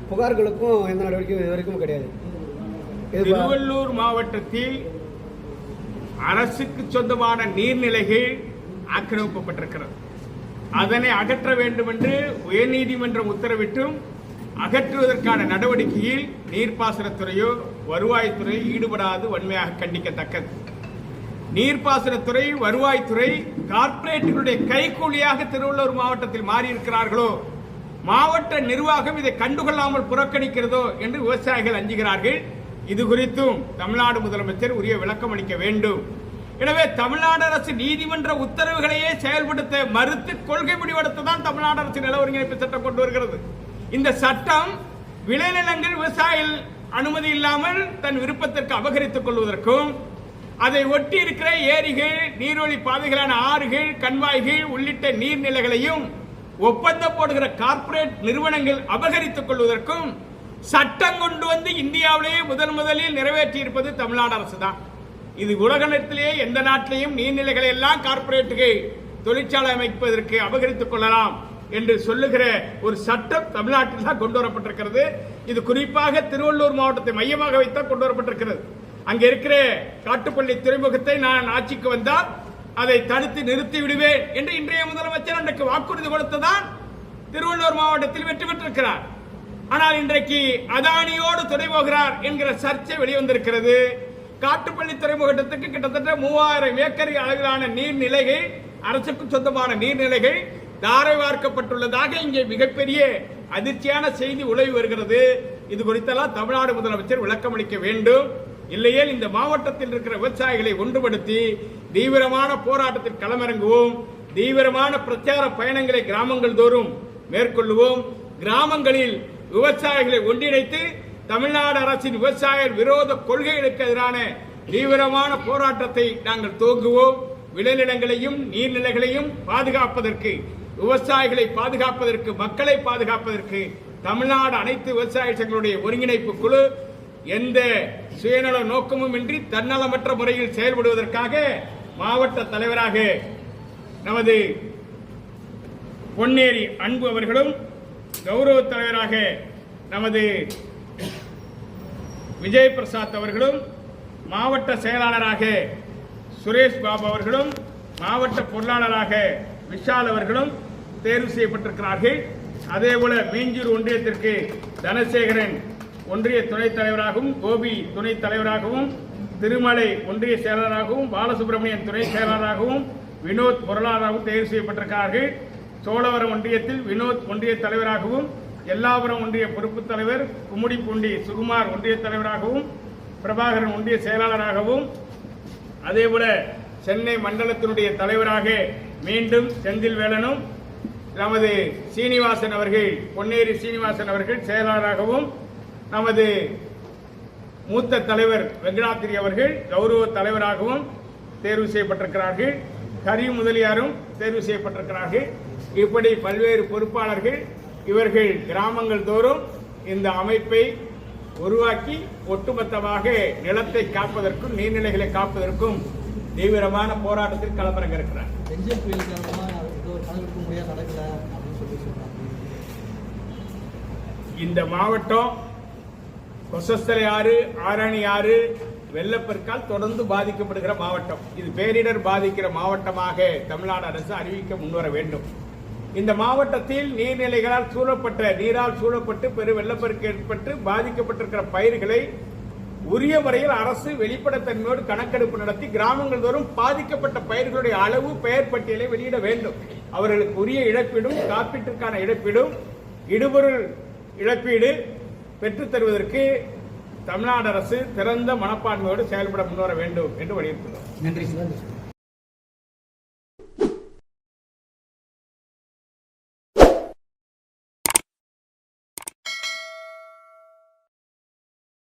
புகார்களுக்கும் எந்த நடவடிக்கையும் இது வரைக்கும் கிடையாது. திருவள்ளூர் மாவட்டத்தில் அரசுக்கு சொந்தமான நீர்நிலைகள் ஆக்கிரமிக்கப்பட்டிருக்கிறது. அதனை அகற்ற வேண்டும் என்று உயர்நீதிமன்றம் உத்தரவிட்டும் அகற்றுவதற்கான நடவடிக்கையில் நீர்ப்பாசனத்துறையோ வருவாய்த்துறை ஈடுபடாது வன்மையாக கண்டிக்கத்தக்கது. நீர்ப்பாசனத்துறை வருவாய்த்துறை கார்ப்பரேட்டுகளுடைய கைக்கூலியாக திருவள்ளூர் மாவட்டத்தில் மாறியிருக்கிறார்களோ, மாவட்ட நிர்வாகம் இதை கண்டுகொள்ளாமல் புறக்கணிக்கிறதோ என்று விவசாயிகள் அஞ்சுகிறார்கள். இது குறித்தும் தமிழ்நாடு முதலமைச்சர் உரிய விளக்கம் அளிக்க வேண்டும். எனவே தமிழ்நாடு அரசு நீதிமன்ற உத்தரவுகளையே செயல்படுத்த மறுத்து கொள்கை முடிவெடுத்துதான் தமிழ்நாடு அரசு நில ஒருங்கிணைப்பு சட்டம் கொண்டு வருகிறது. இந்த சட்டம் விளைநிலங்கள் விவசாயிகள் அனுமதி இல்லாமல் தன் விருப்பத்திற்கு அபகரித்துக் கொள்வதற்கும், அதை ஒட்டி இருக்கிற ஏரிகள், நீர்வழி பாதைகளான ஆறுகள், கண்வாய்கள் உள்ளிட்ட நீர்நிலைகளையும் ஒப்பந்தம் போடுகிற கார்ப்பரேட் நிறுவனங்கள் அபகரித்துக் கொள்வதற்கும் சட்டம் கொண்டு வந்து இந்தியாவிலேயே முதலில் நிறைவேற்றி இருப்பது தமிழ்நாடு அரசு தான். இது உலகத்திலேயே எந்த நாட்டிலையும் நீர்நிலைகளை எல்லாம் கார்ப்பரேட்டுகள் தொழிற்சாலை அமைப்பதற்கு அபகரித்துக் கொள்ளலாம் என்று சொல்லுகிற ஒரு சட்டம் தமிழ்நாட்டில் தான் கொண்டு வரப்பட்டிருக்கிறது. இது குறிப்பாக திருவள்ளூர் மாவட்டத்தை மையமாக வைத்தான் கொண்டு வரப்பட்டிருக்கிறது. அங்கே இருக்கிற காட்டுப்பள்ளி துறைமுகத்தை நான் ஆட்சிக்கு வந்தால் அதை தடுத்து நிறுத்தி விடுவேன் என்று இன்றைய முதலமைச்சர் அன்றைக்கு வாக்குறுதி கொடுத்ததான் திருவள்ளூர் மாவட்டத்தில் வெற்றி பெற்றிருக்கிறார். ஆனால் இன்றைக்கு அதானியோடு துணை போகிறார் என்கிற சர்ச்சை வெளிவந்திருக்கிறது. காட்டுப்பள்ளி துறைமுகத்துக்கு கிட்டத்தட்ட 3000 ஏக்கர் அளவிலான நீர்நிலைகள், அரசுக்கு சொந்தமான நீர்நிலைகள் தாரை வார்க்கப்பட்டுள்ளதாக இங்கே மிகப்பெரிய அதிர்ச்சியான செய்தி உலவி வருகிறது. இது குறித்தெல்லாம் தமிழ்நாடு முதலமைச்சர் விளக்கம் அளிக்க வேண்டும். இல்லையே இந்த மாவட்டத்தில் இருக்கிற விவசாயிகளை ஒன்றுபடுத்தி தீவிரமான போராட்டத்தில் களமிறங்குவோம். தீவிரமான பிரச்சார பயணங்களை கிராமங்கள் தோறும் மேற்கொள்ளுவோம். கிராமங்களில் விவசாயிகளை ஒன்றிணைத்து தமிழ்நாடு அரசின் விவசாய விரோத கொள்கைகளுக்கு எதிரான தீவிரமான போராட்டத்தை நாங்கள் துவங்குவோம். விளைநிலங்களையும் நீர்நிலைகளையும் பாதுகாப்பதற்கு, விவசாயிகளை பாதுகாப்பதற்கு, மக்களை பாதுகாப்பதற்கு தமிழ்நாடு அனைத்து விவசாய சங்கங்களுடைய ஒருங்கிணைப்பு குழு எந்த சுயநல நோக்கமும் இன்றி தன்னலமற்ற முறையில் செயல்படுவதற்காக மாவட்ட தலைவராக நமது பொன்னேரி அன்பு அவர்களும், கௌரவ தலைவராக நமது விஜய் பிரசாத் அவர்களும், மாவட்ட செயலாளராக சுரேஷ் பாபு அவர்களும், மாவட்ட பொருளாளராக விஷால் அவர்களும் தேர்வு செய்யப்பட்டிருக்கிறார்கள். அதேபோல மீஞ்சூர் ஒன்றியத்திற்கு தனசேகரன் ஒன்றிய துணைத் தலைவராகவும், கோபி துணைத் தலைவராகவும், திருமலை ஒன்றிய செயலாளராகவும், பாலசுப்ரமணியன் துணை செயலாளராகவும், வினோத் பொருளாளராகவும் தேர்வு செய்யப்பட்டிருக்கிறார்கள். சோழவரம் ஒன்றியத்தில் வினோத் ஒன்றிய தலைவராகவும், எல்லாபுரம் ஒன்றிய பொறுப்பு தலைவர் கும்முடிப்பூண்டி சுகுமார் ஒன்றிய தலைவராகவும், பிரபாகரன் ஒன்றிய செயலாளராகவும், அதேபோல சென்னை மண்டலத்தினுடைய தலைவராக மீண்டும் செந்தில் வேலனும், நமது சீனிவாசன் அவர்கள், பொன்னேரி சீனிவாசன் அவர்கள் செயலாளராகவும், நமது மூத்த தலைவர் வெங்கடாத்திரி அவர்கள் கௌரவ தலைவராகவும் தேர்வு செய்யப்பட்டிருக்கிறார்கள். ஹரி முதலியாரும் தேர்வு செய்யப்பட்டிருக்கிறார்கள். இப்படி பல்வேறு பொறுப்பாளர்கள் இவர்கள் கிராமங்கள் தோறும் இந்த அமைப்பை உருவாக்கி ஒட்டுமொத்தமாக நிலத்தை காப்பதற்கும் நீர்நிலைகளை காப்பதற்கும் தீவிரமான போராட்டத்தில் களமிறங்க இருக்கிறார். இந்த மாவட்டம் கொசஸ்தலை ஆறு, ஆரணி ஆறு, வெள்ளப்பெருக்கால் தொடர்ந்து பாதிக்கப்படுகிற மாவட்டம். இது பேரிடர் பாதிக்கிற மாவட்டமாக தமிழ்நாடு அரசு அறிவிக்க முன்வர வேண்டும். இந்த மாவட்டத்தில் நீர்நிலைகளால் சூழப்பட்ட, நீரால் சூழப்பட்டு பெரு வெள்ளப்பெருக்கு ஏற்பட்டு பாதிக்கப்பட்டிருக்கிற பயிர்களை உரிய முறையில் அரசு வெளிப்படைத்தன்மையோடு கணக்கெடுப்பு நடத்தி கிராமங்கள் தோறும் பாதிக்கப்பட்ட பயிர்களுடைய அளவு, பெயர் பட்டியலை வெளியிட வேண்டும். அவர்களுக்கு உரிய இழப்பீடும், காப்பீட்டிற்கான இழப்பீடும், இடுபொருள் இழப்பீடு பெற்றுத் தருவதற்கு தமிழ்நாடு அரசு திறந்த மனப்பான்மையோடு செயல்பட முன்வர வேண்டும் என்று வலியுறுத்துகிறோம். நன்றி.